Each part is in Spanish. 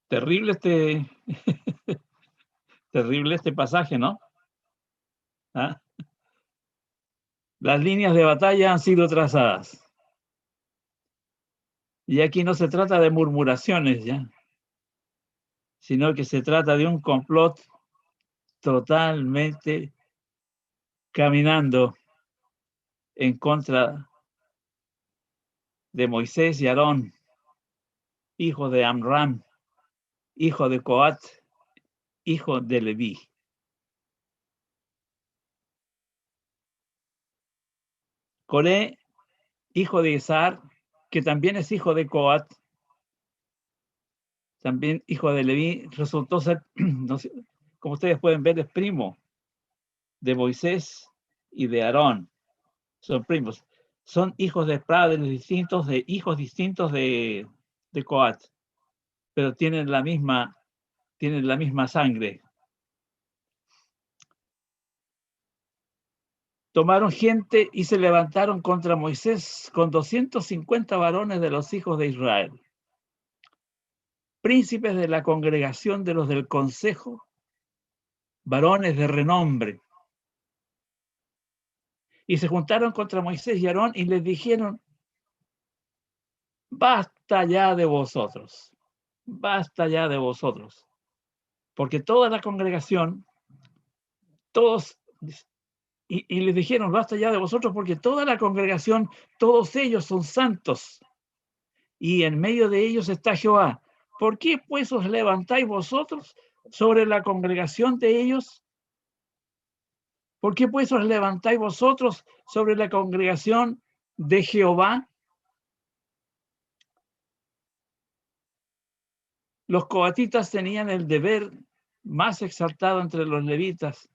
Terrible terrible este pasaje, ¿no? ¿Ah? Las líneas de batalla han sido trazadas. Y aquí no se trata de murmuraciones, ¿ya? Sino que se trata de un complot totalmente caminando en contra de Moisés y Aarón, hijo de Amram, hijo de Coat, hijo de Leví. Coré, hijo de Isar, que también es hijo de Coat, también hijo de Leví, resultó ser, no sé, como ustedes pueden ver, es primo de Moisés y de Aarón. Son primos. Son hijos de padres distintos, de hijos distintos de Coat, pero tienen la misma sangre. Tomaron gente y se levantaron contra Moisés con 250 varones de los hijos de Israel, príncipes de la congregación de los del consejo, varones de renombre. Y se juntaron contra Moisés y Aarón y les dijeron: basta ya de vosotros, porque toda la congregación, todos, y les dijeron: basta ya de vosotros, porque toda la congregación, todos ellos son santos, y en medio de ellos está Jehová. ¿Por qué pues os levantáis vosotros sobre la congregación de ellos? ¿Por qué pues os levantáis vosotros sobre la congregación de Jehová? Los coatitas tenían el deber más exaltado entre los levitas.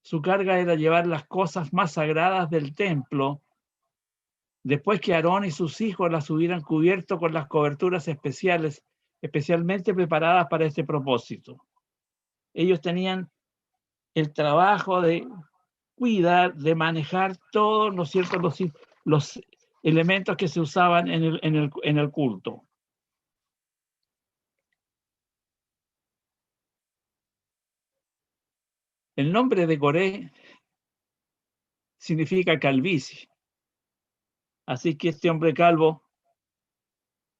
Su carga era llevar las cosas más sagradas del templo, después que Aarón y sus hijos las hubieran cubierto con las coberturas especiales, especialmente preparadas para este propósito. Ellos tenían el trabajo de cuidar, de manejar todos, ¿no es cierto?, los elementos que se usaban en el culto. El nombre de Coré significa calvicie. Así que este hombre calvo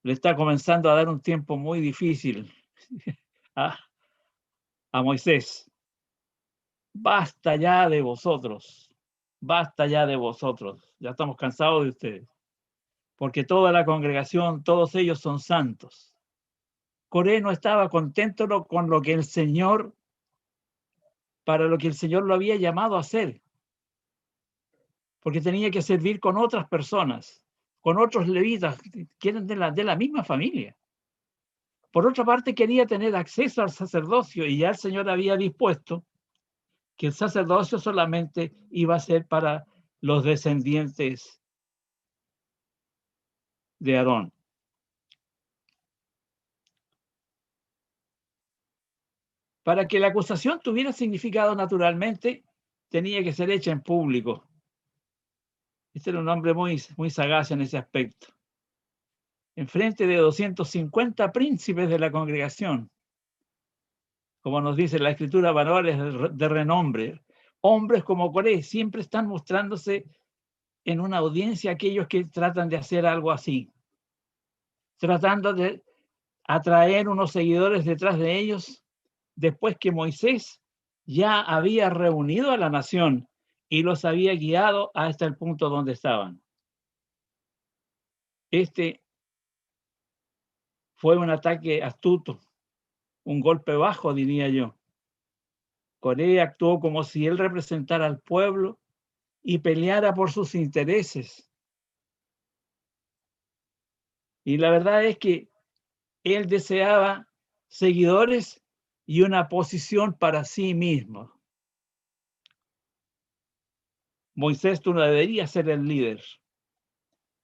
le está comenzando a dar un tiempo muy difícil a Moisés. Basta ya de vosotros, basta ya de vosotros, ya estamos cansados de ustedes, porque toda la congregación, todos ellos son santos. Coré no estaba contento con lo que el Señor, para lo que el Señor lo había llamado a hacer, porque tenía que servir con otras personas, con otros levitas que eran de la misma familia. Por otra parte, quería tener acceso al sacerdocio, y ya el Señor había dispuesto que el sacerdocio solamente iba a ser para los descendientes de Aarón. Para que la acusación tuviera significado naturalmente, tenía que ser hecha en público. Este era un hombre muy sagaz en ese aspecto. En frente de 250 príncipes de la congregación, como nos dice la Escritura, varones de renombre, hombres como Coré, siempre están mostrándose en una audiencia aquellos que tratan de hacer algo así, tratando de atraer unos seguidores detrás de ellos, después que Moisés ya había reunido a la nación y los había guiado hasta el punto donde estaban. Este fue un ataque astuto, un golpe bajo, diría yo. Coré actuó como si él representara al pueblo y peleara por sus intereses. Y la verdad es que él deseaba seguidores y una posición para sí mismo. Moisés, tú no deberías ser el líder.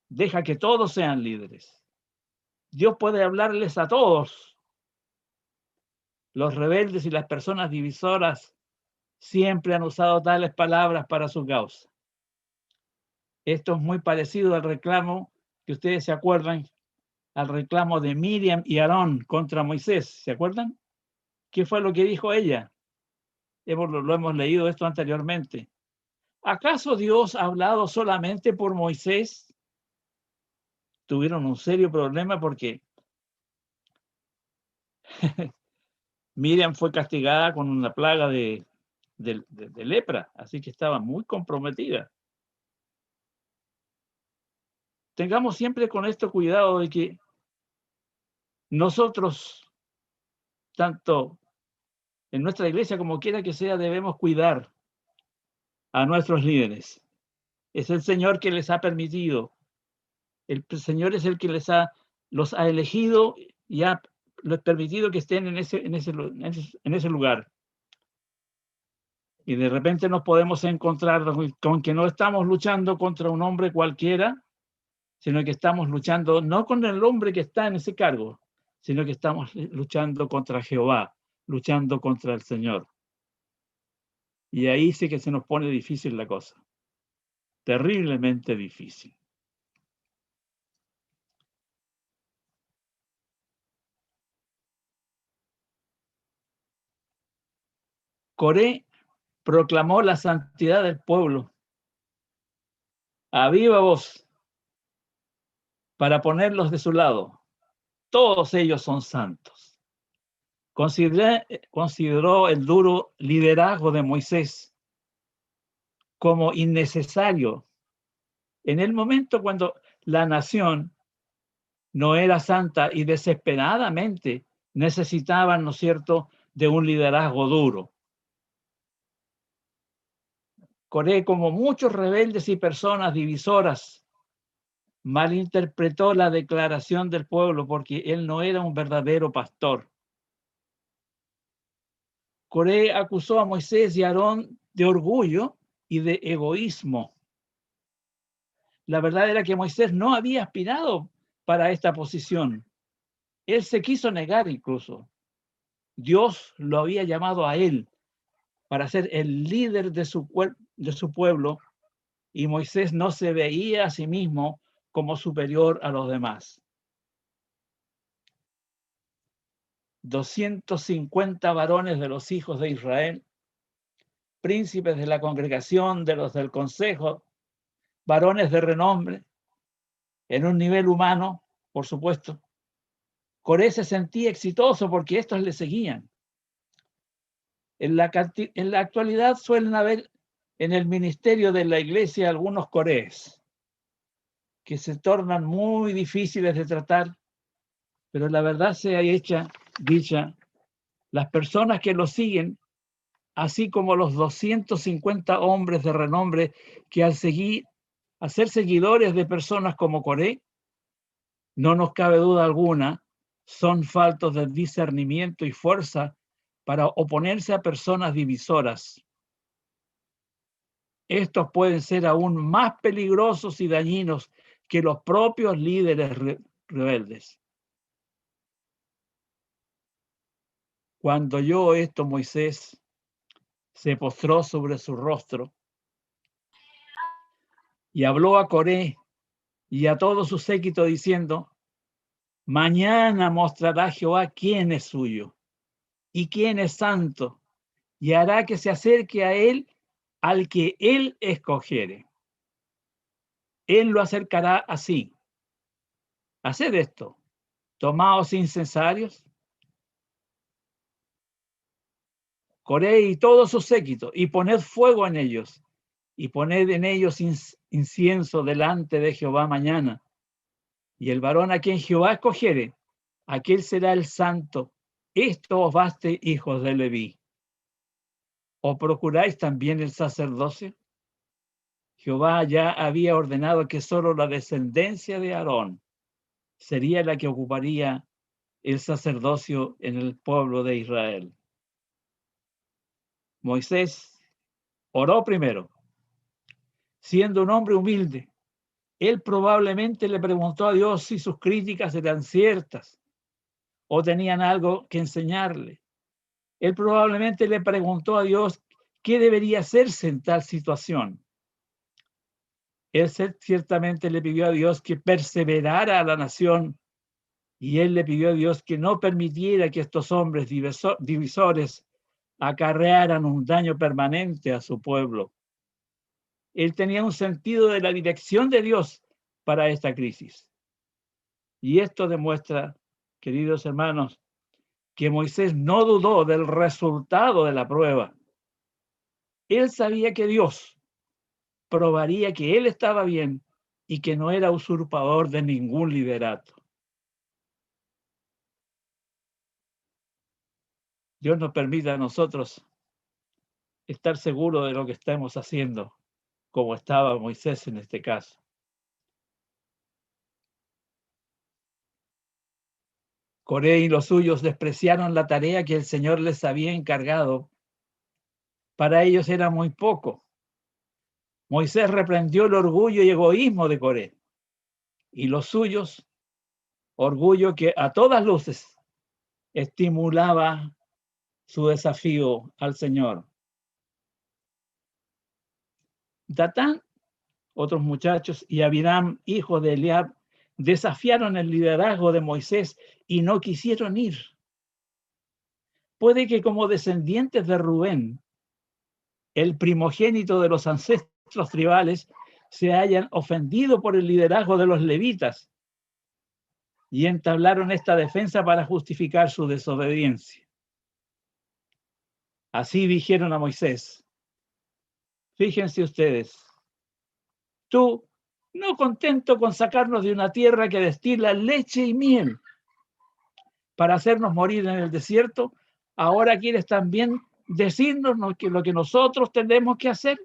Deja que todos sean líderes. Dios puede hablarles a todos. Los rebeldes y las personas divisoras siempre han usado tales palabras para su causa. Esto es muy parecido al reclamo que ustedes se acuerdan al reclamo de Miriam y Aarón contra Moisés. ¿Se acuerdan? ¿Qué fue lo que dijo ella? Lo hemos leído esto anteriormente. ¿Acaso Dios ha hablado solamente por Moisés? Tuvieron un serio problema porque Miriam fue castigada con una plaga de lepra, así que estaba muy comprometida. Tengamos siempre con esto cuidado de que nosotros, tanto en nuestra iglesia como quiera que sea, debemos cuidar a nuestros líderes. Es el Señor que les ha permitido. El Señor es el que los ha elegido y ha permitido que estén en ese lugar. Y de repente nos podemos encontrar con que no estamos luchando contra un hombre cualquiera, sino que estamos luchando no con el hombre que está en ese cargo, sino que estamos luchando contra Jehová, luchando contra el Señor. Y ahí sí que se nos pone difícil la cosa, terriblemente difícil. Coré proclamó la santidad del pueblo a viva voz para ponerlos de su lado. Todos ellos son santos. Consideró el duro liderazgo de Moisés como innecesario en el momento cuando la nación no era santa y desesperadamente necesitaban, ¿no es cierto?, de un liderazgo duro. Coré, como muchos rebeldes y personas divisoras, malinterpretó la declaración del pueblo porque él no era un verdadero pastor. Coré acusó a Moisés y a Aarón de orgullo y de egoísmo. La verdad era que Moisés no había aspirado para esta posición. Él se quiso negar incluso. Dios lo había llamado a él para ser el líder de su pueblo, y Moisés no se veía a sí mismo como superior a los demás. 250 varones de los hijos de Israel, príncipes de la congregación, de los del consejo, varones de renombre, en un nivel humano, por supuesto. Coré se sentía exitoso porque estos le seguían. En la actualidad suelen haber en el ministerio de la iglesia algunos Corés que se tornan muy difíciles de tratar, pero la verdad sea dicha, las personas que lo siguen, así como los 250 hombres de renombre que al ser seguidores de personas como Coré, no nos cabe duda alguna, son faltos de discernimiento y fuerza para oponerse a personas divisoras. Estos pueden ser aún más peligrosos y dañinos que los propios líderes rebeldes. Cuando oyó esto, Moisés se postró sobre su rostro y habló a Coré y a todo su séquito diciendo: mañana mostrará Jehová quién es suyo y quién es santo, y hará que se acerque a él al que él escogiere. Él lo acercará así. Haced esto: tomaos incensarios, Coré y todo su séquito, y poned fuego en ellos, y poned en ellos incienso delante de Jehová mañana. Y el varón a quien Jehová escogiere, aquel será el santo. Esto os baste, hijos de Leví. ¿O procuráis también el sacerdocio? Jehová ya había ordenado que solo la descendencia de Aarón sería la que ocuparía el sacerdocio en el pueblo de Israel. Moisés oró primero, siendo un hombre humilde. Él probablemente le preguntó a Dios si sus críticas eran ciertas o tenían algo que enseñarle. Él probablemente le preguntó a Dios qué debería hacerse en tal situación. Él ciertamente le pidió a Dios que perseverara a la nación Y él le pidió a Dios que no permitiera que estos hombres divisores acarrearan un daño permanente a su pueblo. Él tenía un sentido de la dirección de Dios para esta crisis. Y esto demuestra, queridos hermanos, que Moisés no dudó del resultado de la prueba. Él sabía que Dios probaría que él estaba bien y que no era usurpador de ningún liderato. Dios nos permita a nosotros estar seguros de lo que estamos haciendo, como estaba Moisés en este caso. Coré y los suyos despreciaron la tarea que el Señor les había encargado. Para ellos era muy poco. Moisés reprendió el orgullo y egoísmo de Coré, y los suyos, orgullo que a todas luces estimulaba su desafío al Señor. Datán, otros muchachos, y Abiram, hijo de Eliab, desafiaron el liderazgo de Moisés y no quisieron ir. Puede que como descendientes de Rubén, el primogénito de los ancestros tribales, se hayan ofendido por el liderazgo de los levitas y entablaron esta defensa para justificar su desobediencia. Así dijeron a Moisés: fíjense ustedes, tú, no contento con sacarnos de una tierra que destila leche y miel para hacernos morir en el desierto, ahora quieres también decirnos lo que nosotros tenemos que hacer.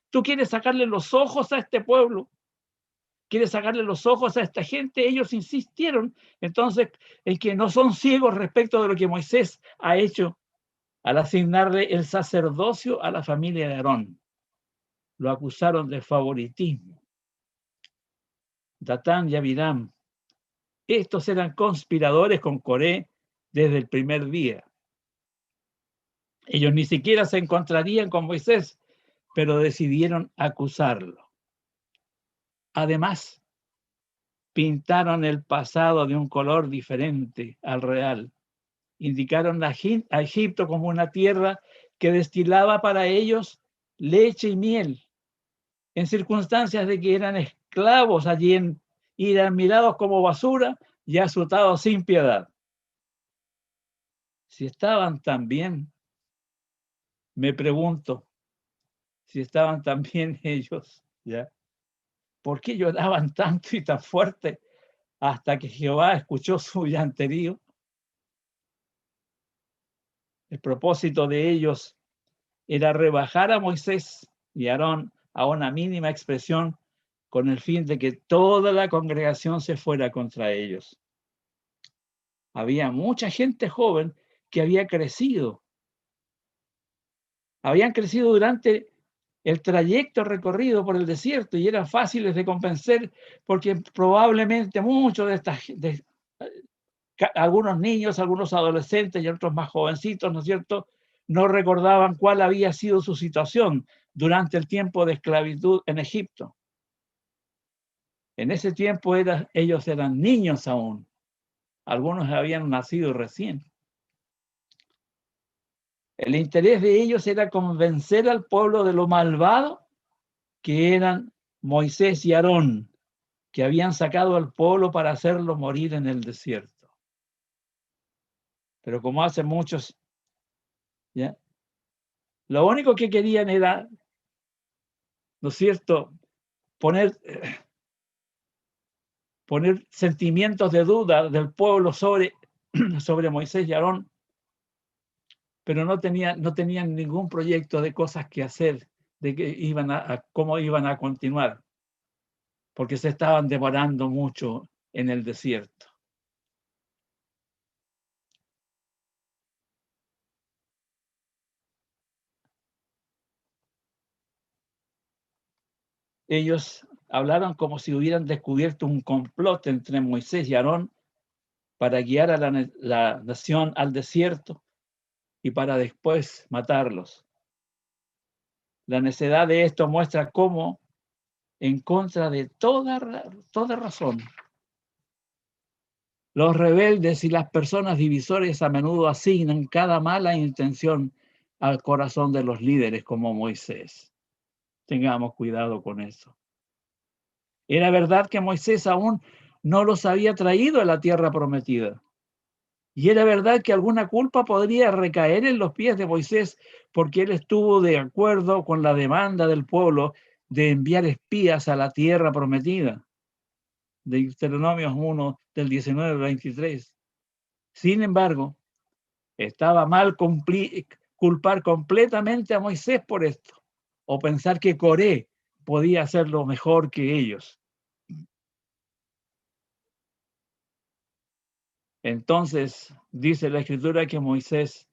Tú quieres sacarle los ojos a este pueblo, quieres sacarle los ojos a esta gente. Ellos insistieron entonces en que no son ciegos respecto de lo que Moisés ha hecho al asignarle el sacerdocio a la familia de Aarón. Lo acusaron de favoritismo. Datán y Abiram, estos eran conspiradores con Coré desde el primer día. Ellos ni siquiera se encontrarían con Moisés, pero decidieron acusarlo. Además, pintaron el pasado de un color diferente al real. Indicaron a Egipto como una tierra que destilaba para ellos leche y miel, en circunstancias de que eran esclavos allí y eran mirados como basura y azotados sin piedad. Si estaban tan bien, me pregunto, si estaban tan bien ellos, ¿ya? ¿Por qué lloraban tanto y tan fuerte hasta que Jehová escuchó su llanterío? El propósito de ellos era rebajar a Moisés y Aarón a una mínima expresión con el fin de que toda la congregación se fuera contra ellos. Había mucha gente joven que había crecido. Habían crecido durante el trayecto recorrido por el desierto y eran fáciles de convencer porque probablemente muchos algunos niños, algunos adolescentes y otros más jovencitos, ¿no es cierto?, no recordaban cuál había sido su situación durante el tiempo de esclavitud en Egipto. En ese tiempo ellos eran niños aún. Algunos habían nacido recién. El interés de ellos era convencer al pueblo de lo malvado que eran Moisés y Aarón, que habían sacado al pueblo para hacerlo morir en el desierto. Pero como hacen muchos, ¿ya?, lo único que querían era, ¿no es cierto?, poner sentimientos de duda del pueblo sobre Moisés y Aarón, pero no tenían ningún proyecto de cosas que hacer, de cómo iban a continuar, porque se estaban demorando mucho en el desierto. Ellos hablaron como si hubieran descubierto un complot entre Moisés y Aarón para guiar a la nación al desierto y para después matarlos. La necedad de esto muestra cómo, en contra de toda razón, Los rebeldes y las personas divisorias a menudo asignan cada mala intención al corazón de los líderes como Moisés. Tengamos cuidado con eso. Era verdad que Moisés aún no los había traído a la tierra prometida. Y era verdad que alguna culpa podría recaer en los pies de Moisés porque él estuvo de acuerdo con la demanda del pueblo de enviar espías a la tierra prometida. De Deuteronomios 1, del 19 al 23. Sin embargo, estaba mal culpar completamente a Moisés por esto, o pensar que Coré podía hacerlo mejor que ellos. Entonces, dice la Escritura que Moisés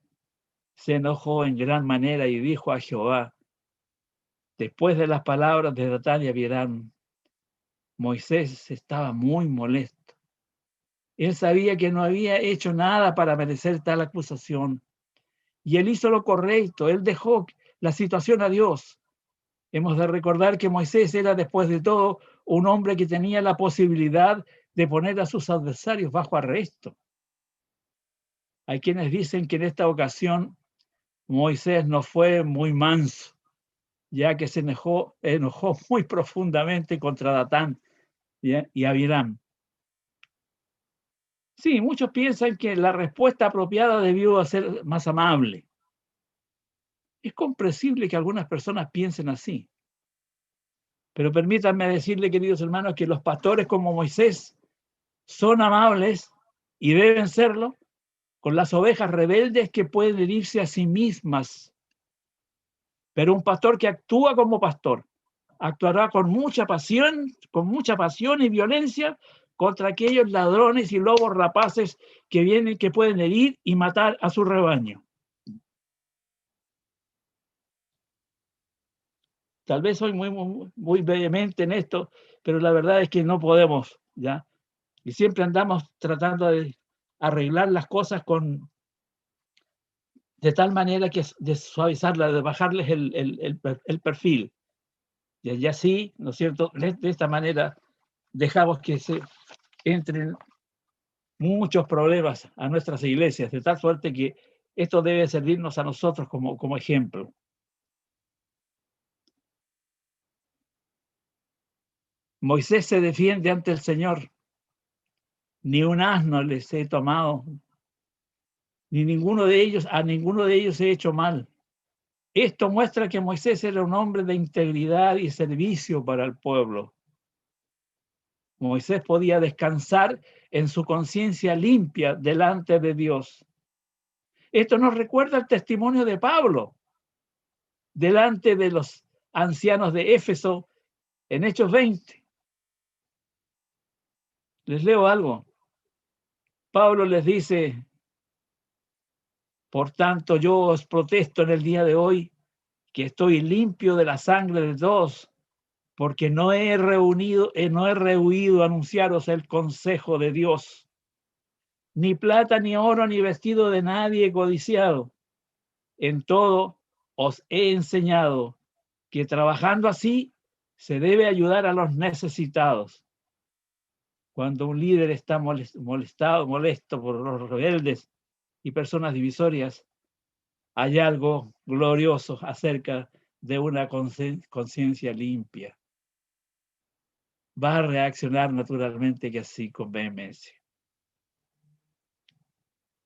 se enojó en gran manera y dijo a Jehová, después de las palabras de Datán y Abiram, Moisés estaba muy molesto. Él sabía que no había hecho nada para merecer tal acusación. Y él hizo lo correcto, él dejó la situación a Dios. Hemos de recordar que Moisés era, después de todo, un hombre que tenía la posibilidad de poner a sus adversarios bajo arresto. Hay quienes dicen que en esta ocasión Moisés no fue muy manso, ya que se enojó muy profundamente contra Datán y Abiram. Sí, muchos piensan que la respuesta apropiada debió ser más amable. Es comprensible que algunas personas piensen así. Pero permítanme decirle, queridos hermanos, que los pastores como Moisés son amables y deben serlo con las ovejas rebeldes que pueden herirse a sí mismas. Pero un pastor que actúa como pastor actuará con mucha pasión y violencia contra aquellos ladrones y lobos rapaces que pueden herir y matar a su rebaño. Tal vez soy muy vehemente en esto, pero la verdad es que no podemos, ¿ya? Y siempre andamos tratando de arreglar las cosas de tal manera que de suavizarla, de bajarles el perfil. Y así, ¿no es cierto? De esta manera dejamos que se entren muchos problemas a nuestras iglesias, de tal suerte que esto debe servirnos a nosotros como ejemplo. Moisés se defiende ante el Señor. Ni un asno les he tomado, a ninguno de ellos he hecho mal. Esto muestra que Moisés era un hombre de integridad y servicio para el pueblo. Moisés podía descansar en su conciencia limpia delante de Dios. Esto nos recuerda el testimonio de Pablo delante de los ancianos de Éfeso en Hechos 20. Les leo algo. Pablo les dice, por tanto, yo os protesto en el día de hoy que estoy limpio de la sangre de todos, porque no he rehuido anunciaros el consejo de Dios. Ni plata, ni oro, ni vestido de nadie he codiciado. En todo os he enseñado que trabajando así se debe ayudar a los necesitados. Cuando un líder está molesto por los rebeldes y personas divisorias, hay algo glorioso acerca de una conciencia limpia. Va a reaccionar naturalmente que así con vehemencia.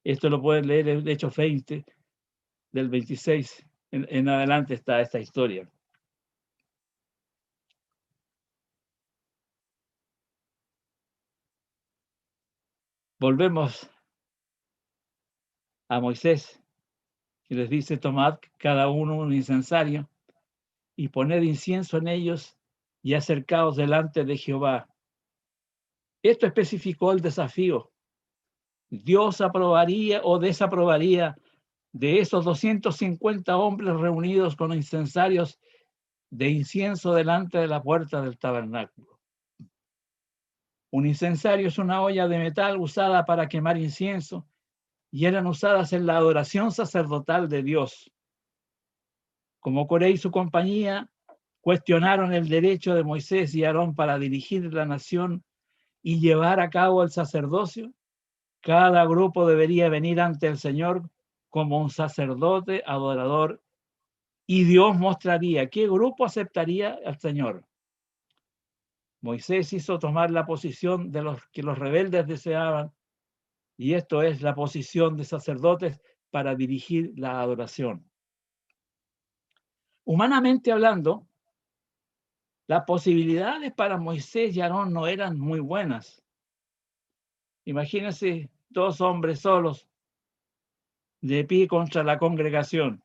Esto lo pueden leer en Hechos 20, del 26 en adelante está esta historia. Volvemos a Moisés, que les dice, tomad cada uno un incensario y poned incienso en ellos y acercaos delante de Jehová. Esto especificó el desafío. Dios aprobaría o desaprobaría de esos 250 hombres reunidos con incensarios de incienso delante de la puerta del tabernáculo. Un incensario es una olla de metal usada para quemar incienso y eran usadas en la adoración sacerdotal de Dios. Como Coré y su compañía cuestionaron el derecho de Moisés y Aarón para dirigir la nación y llevar a cabo el sacerdocio, Cada grupo debería venir ante el Señor como un sacerdote adorador y Dios mostraría qué grupo aceptaría al Señor. Moisés hizo tomar la posición de los que los rebeldes deseaban, y esto es la posición de sacerdotes para dirigir la adoración. Humanamente hablando, las posibilidades para Moisés y Aarón no eran muy buenas. Imagínense dos hombres solos de pie contra la congregación.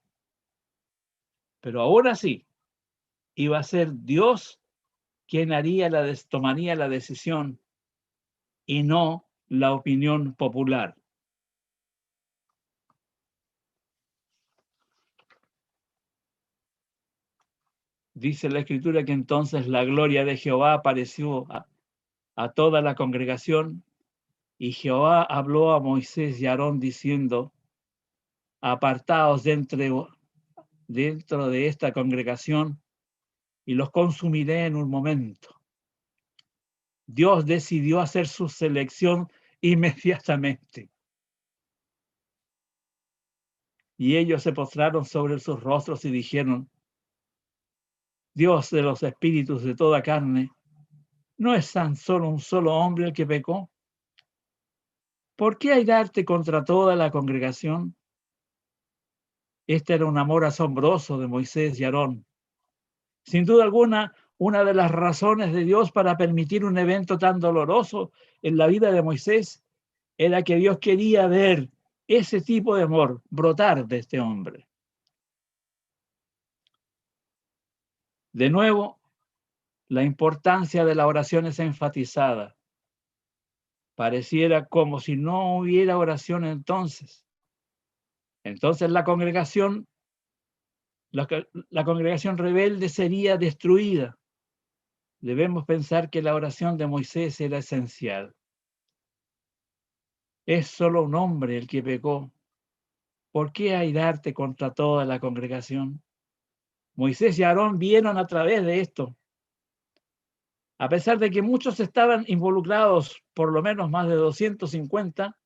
Pero ahora sí, iba a ser Dios quien tomaría la decisión y no la opinión popular. Dice la Escritura que entonces la gloria de Jehová apareció a toda la congregación y Jehová habló a Moisés y Aarón diciendo: apartaos dentro de esta congregación y los consumiré en un momento. Dios decidió hacer su selección inmediatamente. Y ellos se postraron sobre sus rostros y dijeron: Dios de los espíritus de toda carne, ¿no es tan solo un solo hombre el que pecó? ¿Por qué airarte contra toda la congregación? Este era un amor asombroso de Moisés y Aarón. Sin duda alguna, una de las razones de Dios para permitir un evento tan doloroso en la vida de Moisés era que Dios quería ver ese tipo de amor brotar de este hombre. De nuevo, la importancia de la oración es enfatizada. Pareciera como si no hubiera oración entonces. Entonces la congregación rebelde sería destruida. Debemos pensar que la oración de Moisés era esencial. Es solo un hombre el que pecó. ¿Por qué airarte contra toda la congregación? Moisés y Aarón vieron a través de esto. A pesar de que muchos estaban involucrados, por lo menos más de 250,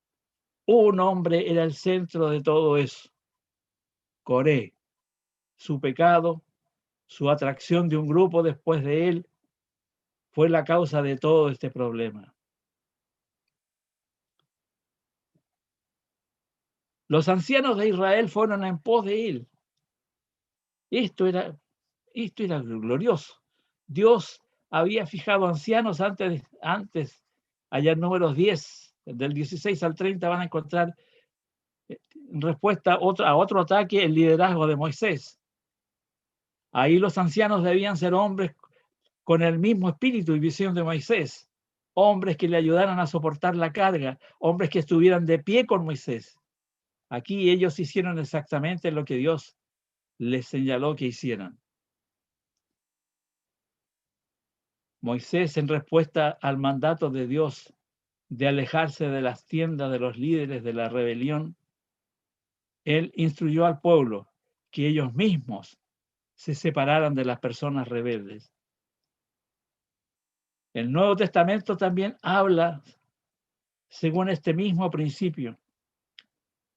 un hombre era el centro de todo eso. Coré. Su pecado, su atracción de un grupo después de él, fue la causa de todo este problema. Los ancianos de Israel fueron en pos de él. Esto era glorioso. Dios había fijado ancianos antes, allá en Números 10, del 16 al 30 van a encontrar en respuesta a otro ataque el liderazgo de Moisés. Ahí los ancianos debían ser hombres con el mismo espíritu y visión de Moisés, hombres que le ayudaran a soportar la carga, hombres que estuvieran de pie con Moisés. Aquí ellos hicieron exactamente lo que Dios les señaló que hicieran. Moisés, en respuesta al mandato de Dios de alejarse de las tiendas de los líderes de la rebelión, él instruyó al pueblo que ellos mismos se separaran de las personas rebeldes. El Nuevo Testamento también habla según este mismo principio.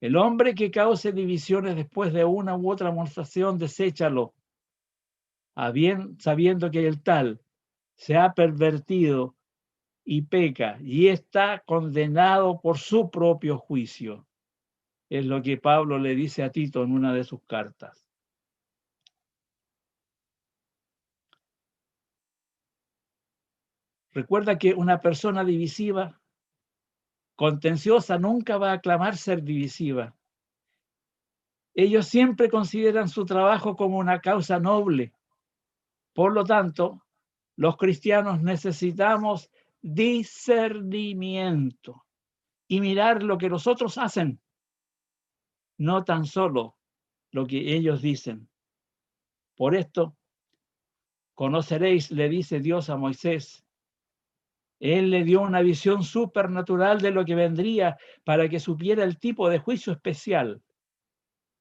El hombre que cause divisiones después de una u otra amonestación, deséchalo, sabiendo que el tal se ha pervertido y peca y está condenado por su propio juicio. Es lo que Pablo le dice a Tito en una de sus cartas. Recuerda que una persona divisiva, contenciosa, nunca va a clamar ser divisiva. Ellos siempre consideran su trabajo como una causa noble. Por lo tanto, los cristianos necesitamos discernimiento y mirar lo que los otros hacen, no tan solo lo que ellos dicen. Por esto, conoceréis, le dice Dios a Moisés. Él le dio una visión supernatural de lo que vendría para que supiera el tipo de juicio especial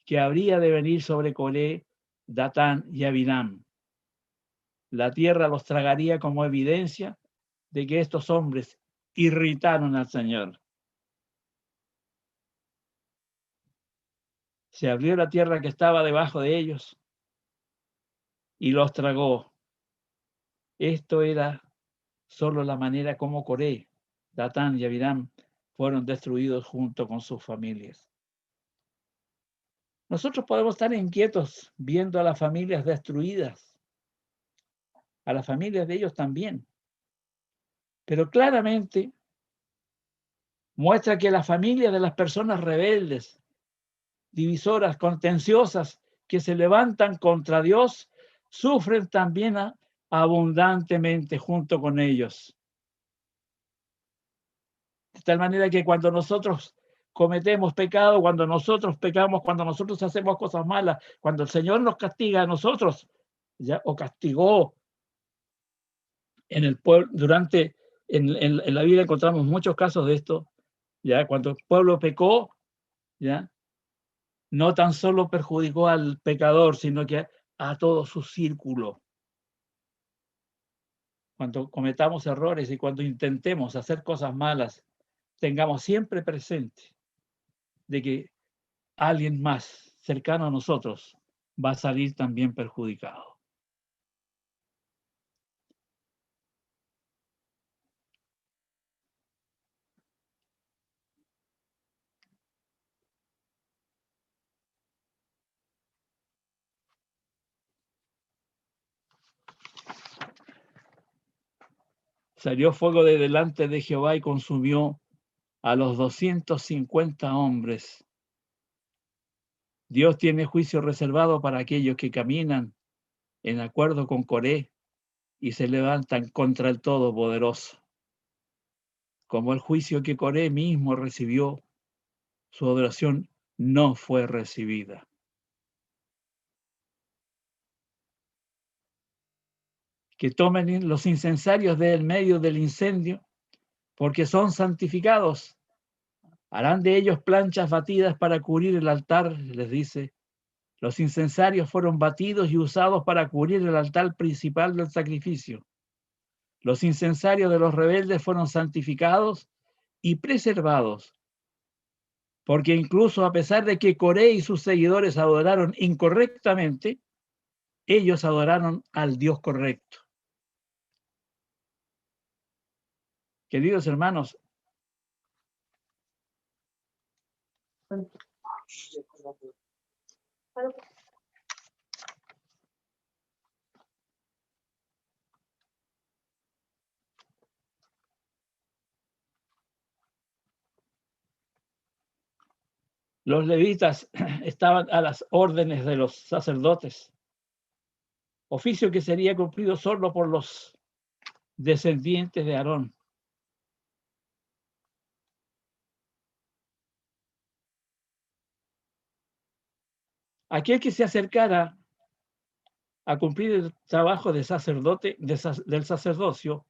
que habría de venir sobre Coré, Datán y Abiram. La tierra los tragaría como evidencia de que estos hombres irritaron al Señor. Se abrió la tierra que estaba debajo de ellos y los tragó. Esto era solo la manera como Coré, Datán y Abiram fueron destruidos junto con sus familias. Nosotros podemos estar inquietos viendo a las familias destruidas, a las familias de ellos también, pero claramente muestra que las familias de las personas rebeldes, divisoras, contenciosas, que se levantan contra Dios, sufren también abundantemente junto con ellos. De tal manera que cuando nosotros cometemos pecado, cuando nosotros pecamos, cuando nosotros hacemos cosas malas, cuando el Señor nos castiga a nosotros, ya, o castigó en el pueblo, en la Biblia encontramos muchos casos de esto, ya, cuando el pueblo pecó, ya, no tan solo perjudicó al pecador, sino que a todo su círculo. Cuando cometamos errores y cuando intentemos hacer cosas malas, tengamos siempre presente de que alguien más cercano a nosotros va a salir también perjudicado. Salió fuego de delante de Jehová y consumió a los 250 hombres. Dios tiene juicio reservado para aquellos que caminan en acuerdo con Coré y se levantan contra el Todopoderoso. Como el juicio que Coré mismo recibió, su adoración no fue recibida. Que tomen los incensarios del medio del incendio, porque son santificados. Harán de ellos planchas batidas para cubrir el altar, les dice. Los incensarios fueron batidos y usados para cubrir el altar principal del sacrificio. Los incensarios de los rebeldes fueron santificados y preservados, porque incluso a pesar de que Coré y sus seguidores adoraron incorrectamente, ellos adoraron al Dios correcto. Queridos hermanos, los levitas estaban a las órdenes de los sacerdotes, oficio que sería cumplido solo por los descendientes de Aarón. Aquel que se acercara a cumplir el trabajo de sacerdote, del sacerdocio,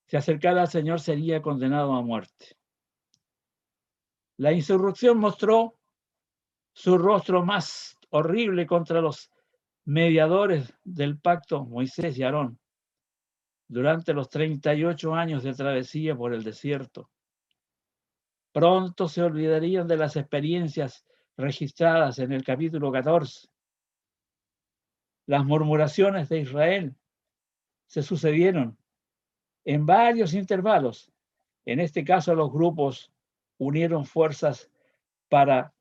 se acercara al Señor, sería condenado a muerte. La insurrección mostró su rostro más horrible contra los mediadores del pacto, Moisés y Aarón, durante los 38 años de travesía por el desierto. Pronto se olvidarían de las experiencias registradas en el capítulo 14. Las murmuraciones de Israel se sucedieron en varios intervalos. En este caso, los grupos unieron fuerzas para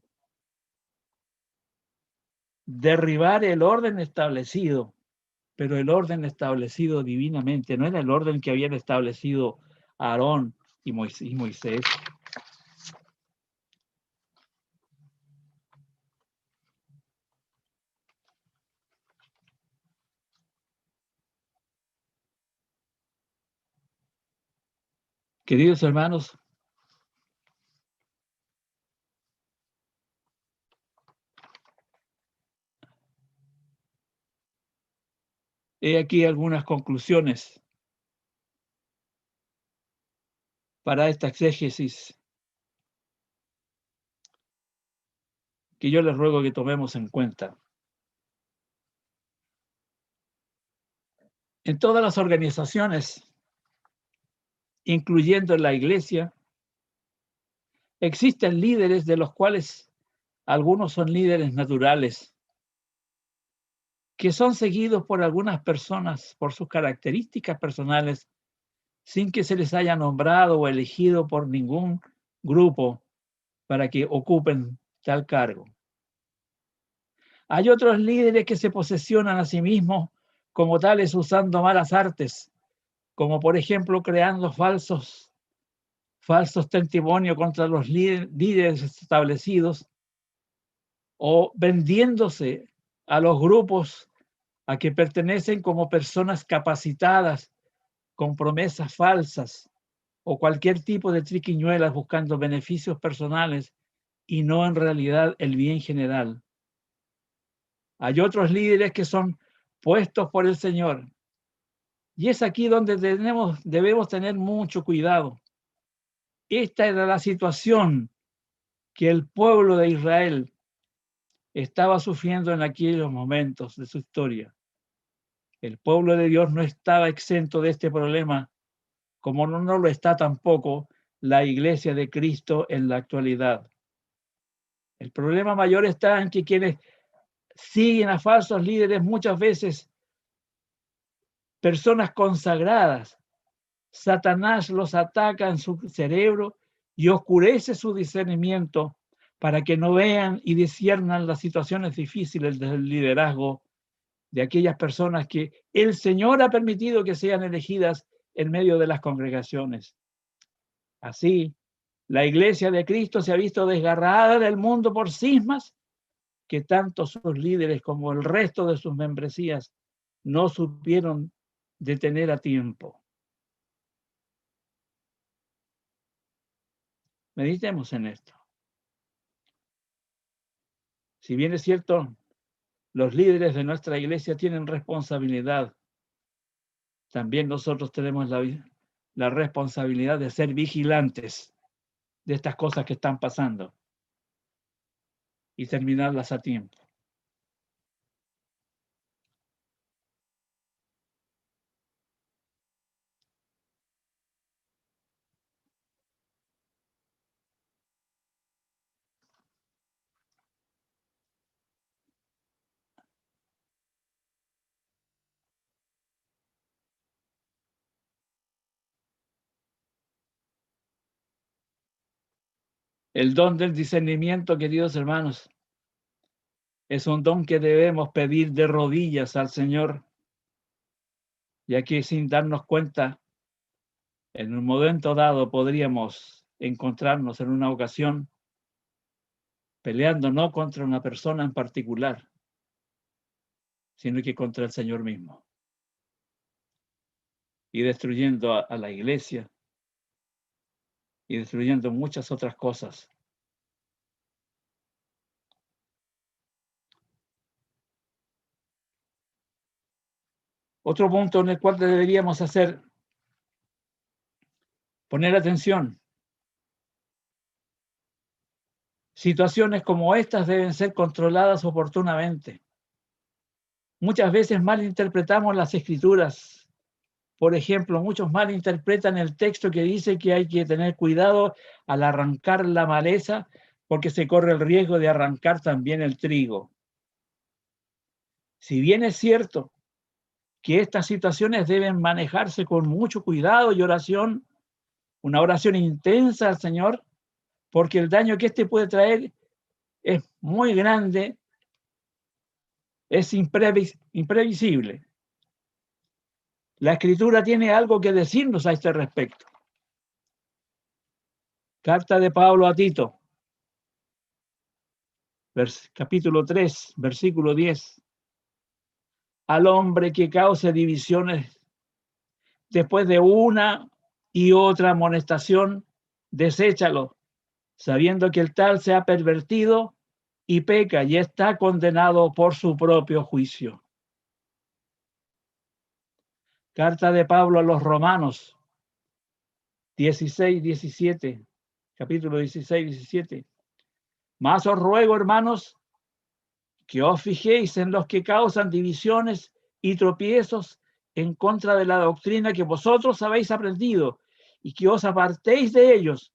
derribar el orden establecido, pero el orden establecido divinamente, no era el orden que habían establecido Aarón y Moisés. Queridos hermanos, he aquí algunas conclusiones para esta exégesis que yo les ruego que tomemos en cuenta. En todas las organizaciones, incluyendo en la iglesia, existen líderes de los cuales Algunos son líderes naturales que son seguidos por algunas personas por sus características personales sin que se les haya nombrado o elegido por ningún grupo para que ocupen tal cargo. Hay otros líderes que se posesionan a sí mismos como tales usando malas artes, como por ejemplo creando falsos testimonios contra los líderes establecidos o vendiéndose a los grupos a que pertenecen como personas capacitadas con promesas falsas o cualquier tipo de triquiñuelas buscando beneficios personales y no en realidad el bien general. Hay otros líderes que son puestos por el Señor. Y es aquí donde debemos tener mucho cuidado. Esta era la situación que el pueblo de Israel estaba sufriendo en aquellos momentos de su historia. El pueblo de Dios no estaba exento de este problema, como no lo está tampoco la iglesia de Cristo en la actualidad. El problema mayor está en que quienes siguen a falsos líderes, muchas veces personas consagradas, Satanás los ataca en su cerebro y oscurece su discernimiento para que no vean y disciernan las situaciones difíciles del liderazgo de aquellas personas que el Señor ha permitido que sean elegidas en medio de las congregaciones. Así, la iglesia de Cristo se ha visto desgarrada del mundo por cismas que tanto sus líderes como el resto de sus membresías no supieron detener a tiempo. Meditemos en esto. Si bien es cierto, los líderes de nuestra iglesia tienen responsabilidad, también nosotros tenemos la responsabilidad de ser vigilantes de estas cosas que están pasando y terminarlas a tiempo. El don del discernimiento, queridos hermanos, es un don que debemos pedir de rodillas al Señor, ya que sin darnos cuenta, en un momento dado podríamos encontrarnos en una ocasión peleando no contra una persona en particular, sino que contra el Señor mismo, y destruyendo a la iglesia y destruyendo muchas otras cosas. Otro punto en el cual deberíamos poner atención. Situaciones como estas deben ser controladas oportunamente. Muchas veces malinterpretamos las escrituras. Por ejemplo, muchos malinterpretan el texto que dice que hay que tener cuidado al arrancar la maleza porque se corre el riesgo de arrancar también el trigo. Si bien es cierto que estas situaciones deben manejarse con mucho cuidado y oración, una oración intensa al Señor, porque el daño que éste puede traer es muy grande, es imprevisible. La Escritura tiene algo que decirnos a este respecto. Carta de Pablo a Tito, capítulo 3, versículo 10. Al hombre que cause divisiones después de una y otra amonestación, deséchalo, sabiendo que el tal se ha pervertido y peca y está condenado por su propio juicio. Carta de Pablo a los Romanos, 16, 17, capítulo 16, 17. Mas os ruego, hermanos, que os fijéis en los que causan divisiones y tropiezos en contra de la doctrina que vosotros habéis aprendido y que os apartéis de ellos,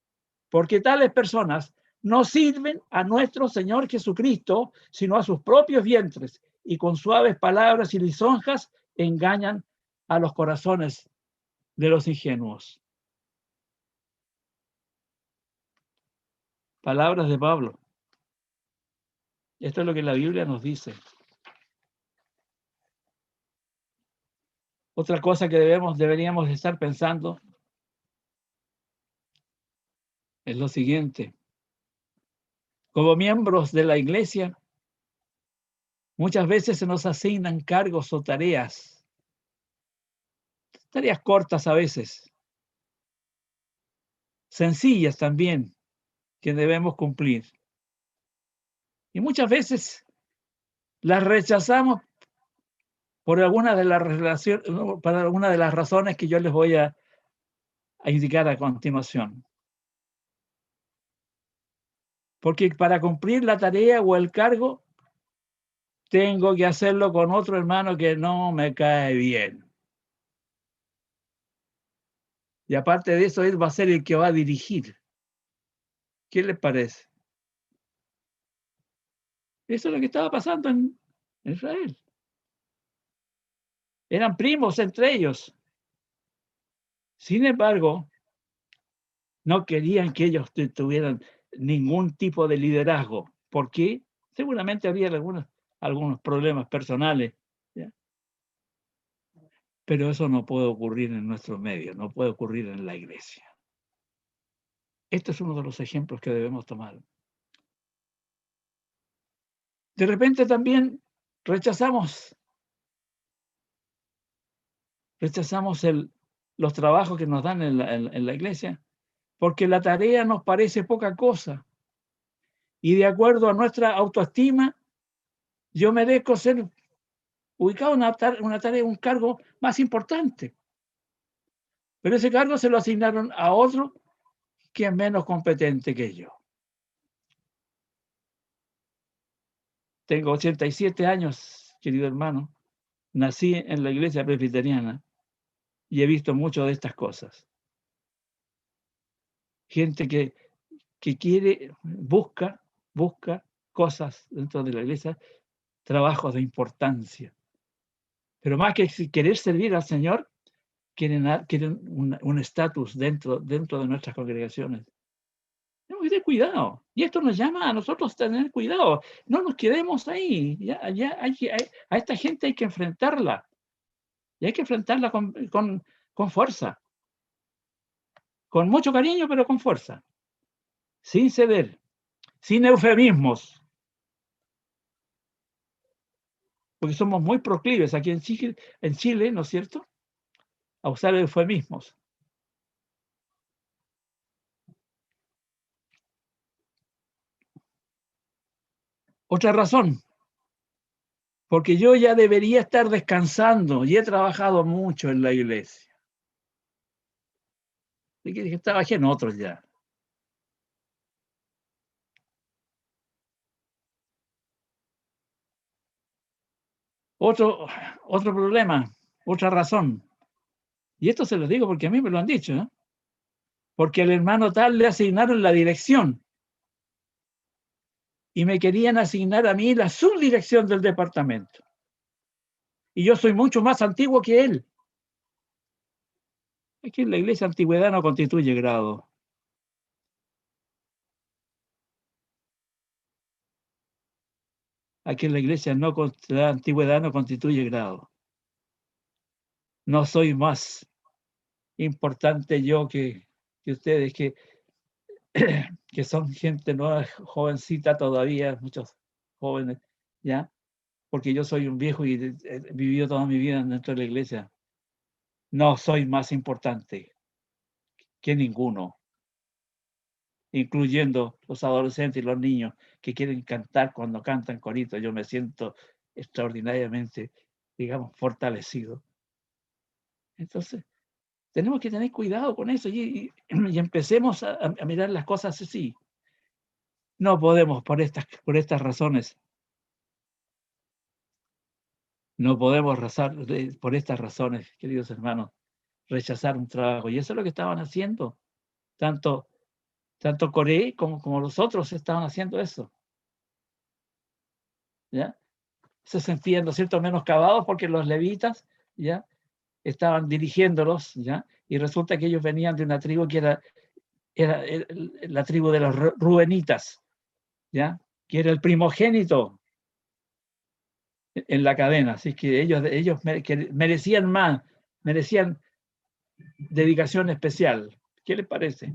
porque tales personas no sirven a nuestro Señor Jesucristo, sino a sus propios vientres, y con suaves palabras y lisonjas engañan a los corazones de los ingenuos. Palabras de Pablo. Esto es lo que la Biblia nos dice. Otra cosa que deberíamos estar pensando es lo siguiente. Como miembros de la iglesia, muchas veces se nos asignan cargos o tareas cortas a veces, sencillas también, que debemos cumplir. Y muchas veces las rechazamos por alguna de las razones que yo les voy a indicar a continuación. Porque para cumplir la tarea o el cargo, tengo que hacerlo con otro hermano que no me cae bien. Y aparte de eso, él va a ser el que va a dirigir. ¿Qué les parece? Eso es lo que estaba pasando en Israel. Eran primos entre ellos. Sin embargo, no querían que ellos tuvieran ningún tipo de liderazgo. ¿Por qué? Seguramente había algunos problemas personales, ¿ya? Pero eso no puede ocurrir en nuestro medio, no puede ocurrir en la iglesia. Este es uno de los ejemplos que debemos tomar. De repente también rechazamos los trabajos que nos dan en la iglesia porque la tarea nos parece poca cosa. Y de acuerdo a nuestra autoestima, yo merezco ser ubicado en una tarea, un cargo más importante. Pero ese cargo se lo asignaron a otro que es menos competente que yo. Tengo 87 años, querido hermano. Nací en la iglesia presbiteriana y he visto mucho de estas cosas. Gente que busca cosas dentro de la iglesia, trabajos de importancia. Pero más que querer servir al Señor, quieren un estatus dentro de nuestras congregaciones. Tenemos que tener cuidado. Y esto nos llama a nosotros a tener cuidado. No nos quedemos ahí. A esta gente hay que enfrentarla. Y hay que enfrentarla con fuerza. Con mucho cariño, pero con fuerza. Sin ceder. Sin eufemismos. Porque somos muy proclives aquí en Chile, ¿no es cierto?, a usar eufemismos. Otra razón, porque yo ya debería estar descansando y he trabajado mucho en la iglesia. Y que trabajé en otros ya. Otro problema, otra razón. Y esto se lo digo porque a mí me lo han dicho, ¿eh? Porque al hermano tal le asignaron la dirección y me querían asignar a mí la subdirección del departamento. Y yo soy mucho más antiguo que él. Aquí en la iglesia antigüedad no constituye grado. Aquí en la iglesia la antigüedad no constituye grado. No soy más importante yo que ustedes, que son gente nueva, jovencita todavía, muchos jóvenes, ¿ya? Porque yo soy un viejo y he vivido toda mi vida dentro de la iglesia. No soy más importante que ninguno, incluyendo los adolescentes y los niños que quieren cantar cuando cantan corito. Yo me siento extraordinariamente, digamos, fortalecido. Entonces, tenemos que tener cuidado con eso y empecemos a mirar las cosas así. No podemos, por estas razones, no podemos por estas razones, queridos hermanos, rechazar un trabajo. Y eso es lo que estaban haciendo, tanto Tanto Coré como los otros estaban haciendo eso. ¿Ya? Se sentían, ¿no es cierto?, menoscabados porque los levitas, ¿ya?, estaban dirigiéndolos, ¿ya? Y resulta que ellos venían de una tribu que era la tribu de los rubenitas, ¿ya?, que era el primogénito en la cadena. Así que ellos merecían más, merecían dedicación especial. ¿Qué les parece?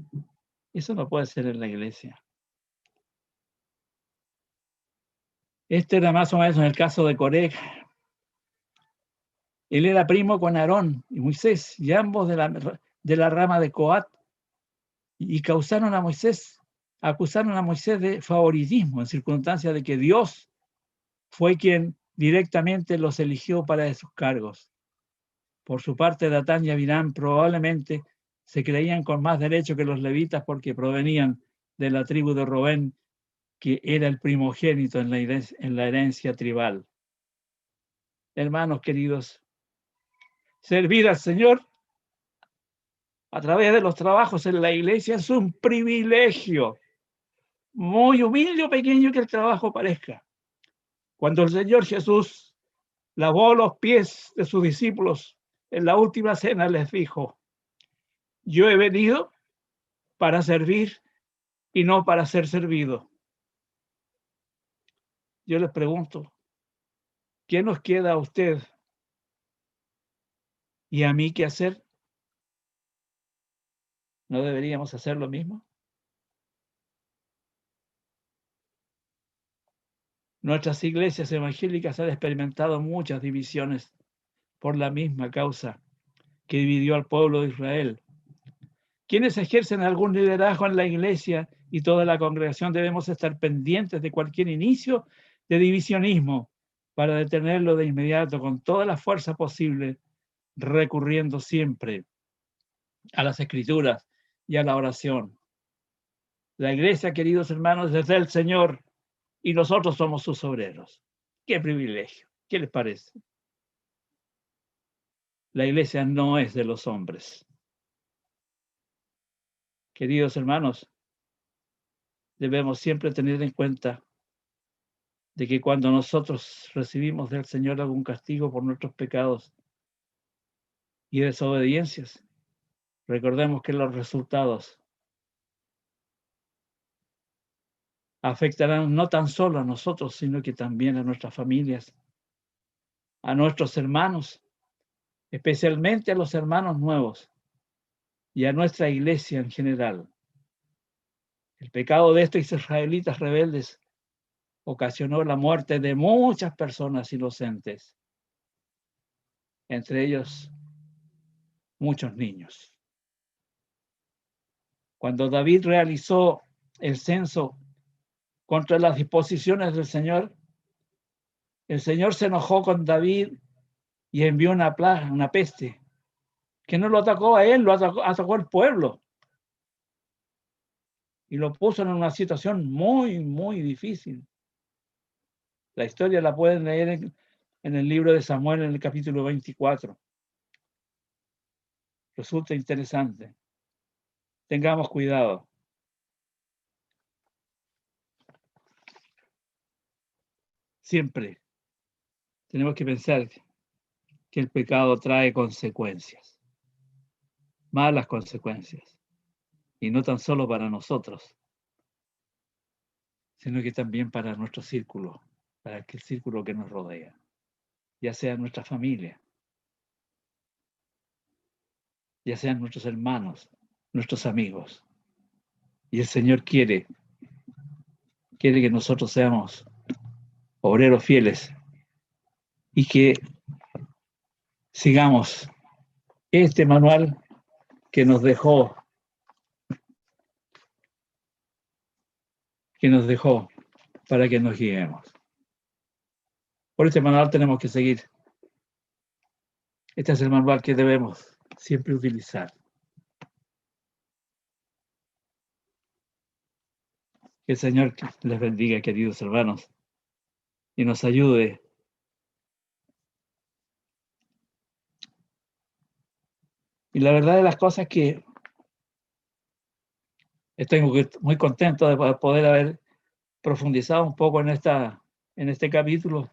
Eso no puede ser en la iglesia. Este era más o menos en el caso de Coré. Él era primo con Aarón y Moisés, y ambos de la rama de Coat, y acusaron a Moisés de favoritismo en circunstancia de que Dios fue quien directamente los eligió para esos cargos. Por su parte, Datán y Abiram probablemente se creían con más derecho que los levitas porque provenían de la tribu de Robén, que era el primogénito en la herencia tribal. Hermanos queridos, servir al Señor a través de los trabajos en la iglesia es un privilegio, muy humilde o pequeño que el trabajo parezca. Cuando el Señor Jesús lavó los pies de sus discípulos en la última cena, les dijo: yo he venido para servir y no para ser servido. Yo les pregunto, ¿qué nos queda a usted y a mí que hacer? ¿No deberíamos hacer lo mismo? Nuestras iglesias evangélicas han experimentado muchas divisiones por la misma causa que dividió al pueblo de Israel. Quienes ejercen algún liderazgo en la iglesia y toda la congregación debemos estar pendientes de cualquier inicio de divisionismo para detenerlo de inmediato con toda la fuerza posible, recurriendo siempre a las escrituras y a la oración. La iglesia, queridos hermanos, es del Señor y nosotros somos sus obreros. ¡Qué privilegio! ¿Qué les parece? La iglesia no es de los hombres. Queridos hermanos, debemos siempre tener en cuenta de que cuando nosotros recibimos del Señor algún castigo por nuestros pecados y desobediencias, recordemos que los resultados afectarán no tan solo a nosotros, sino que también a nuestras familias, a nuestros hermanos, especialmente a los hermanos nuevos y a nuestra iglesia en general. El pecado de estos israelitas rebeldes ocasionó la muerte de muchas personas inocentes, entre ellos muchos niños. Cuando David realizó el censo contra las disposiciones del Señor, el Señor se enojó con David y envió una plaga, una peste, que no lo atacó a él, lo atacó al pueblo. Y lo puso en una situación muy, muy difícil. La historia la pueden leer en el libro de Samuel, en el capítulo 24. Resulta interesante. Tengamos cuidado. Siempre tenemos que pensar que el pecado trae consecuencias, malas consecuencias, y no tan solo para nosotros, sino que también para nuestro círculo, para el círculo que nos rodea, ya sea nuestra familia, ya sean nuestros hermanos, nuestros amigos. Y el Señor quiere que nosotros seamos obreros fieles y que sigamos este manual que nos dejó para que nos guiemos. Por este manual tenemos que seguir. Este es el manual que debemos siempre utilizar. Que el Señor les bendiga, queridos hermanos, y nos ayude y la verdad de las cosas es que Estoy muy contento de poder haber profundizado un poco en este capítulo,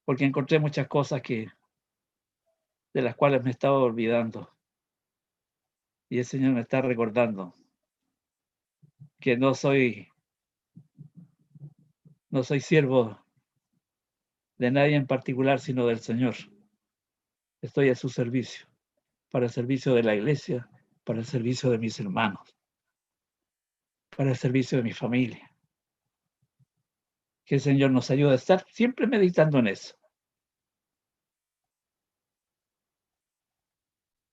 porque encontré muchas cosas de las cuales me estaba olvidando. Y el Señor me está recordando que no soy siervo de nadie en particular, sino del Señor. Estoy a su servicio, para el servicio de la iglesia, para el servicio de mis hermanos, para el servicio de mi familia. Que el Señor nos ayude a estar siempre meditando en eso.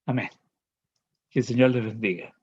Amén. Que el Señor les bendiga.